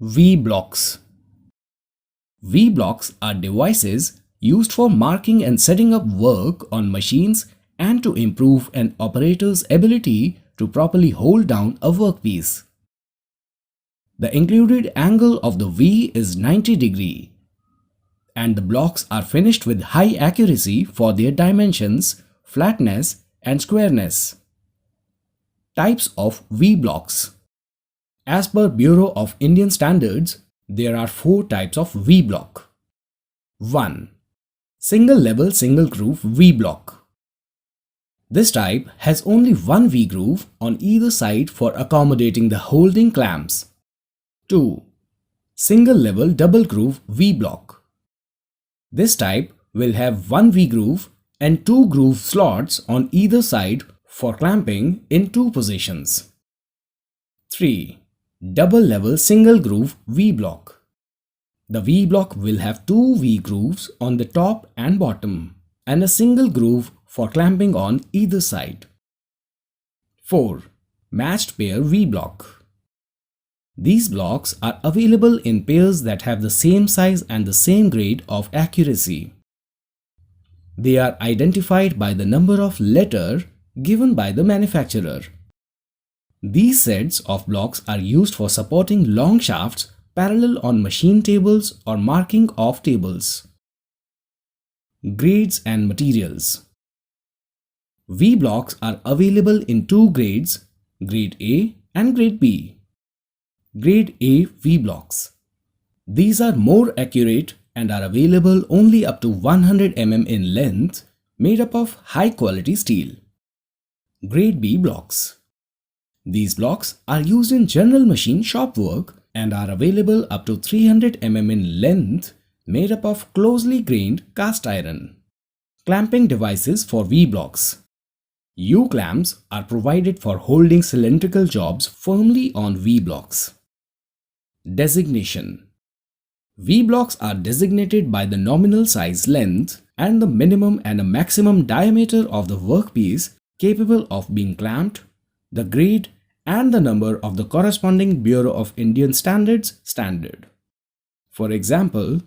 V-blocks. V-blocks are devices used for marking and setting up work on machines and to improve an operator's ability to properly hold down a workpiece. The included angle of the V is 90 degrees, and the blocks are finished with high accuracy for their dimensions, flatness and squareness. Types of V-blocks. As per Bureau of Indian Standards, there are 4 types of V-block. 1. Single level single groove V-block. This type has only one V-groove on either side for accommodating the holding clamps. 2. Single level double groove V-block. This type will have one V-groove and 2 groove slots on either side for clamping in 2 positions. 3. Double level single groove V-block. The V-block will have 2 V-grooves on the top and bottom and a single groove for clamping on either side. 4. Matched pair V-block. These blocks are available in pairs that have the same size and the same grade of accuracy. They are identified by the number of letter given by the manufacturer. These sets of blocks are used for supporting long shafts parallel on machine tables or marking off tables. Grades and materials. V-blocks are available in 2 grades, Grade A and Grade B. Grade A V-blocks. These are more accurate and are available only up to 100 mm in length, made up of high quality steel. Grade B blocks. These blocks are used in general machine shop work and are available up to 300 mm in length, made up of closely grained cast iron. Clamping devices for V-blocks. U-clamps are provided for holding cylindrical jobs firmly on V-blocks. Designation. V-blocks are designated by the nominal size length and the minimum and a maximum diameter of the workpiece capable of being clamped, the grade and the number of the corresponding Bureau of Indian Standards standard. For example,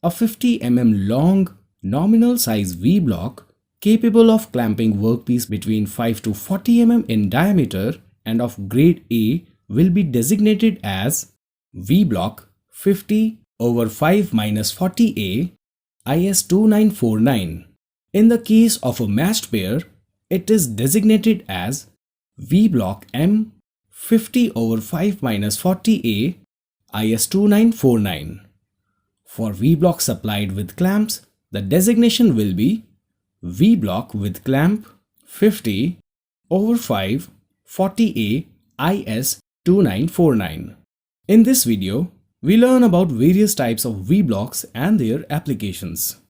a 50 mm long nominal size V-block capable of clamping workpiece between 5 to 40 mm in diameter and of grade A will be designated as V-block 50/5-40A IS 2949. In the case of a matched pair, it is designated as V-block M 50/5-40A IS 2949. For V-block supplied with clamps, the designation will be V-block with clamp 50/5-40A IS 2949. In this video, we learn about various types of V-blocks and their applications.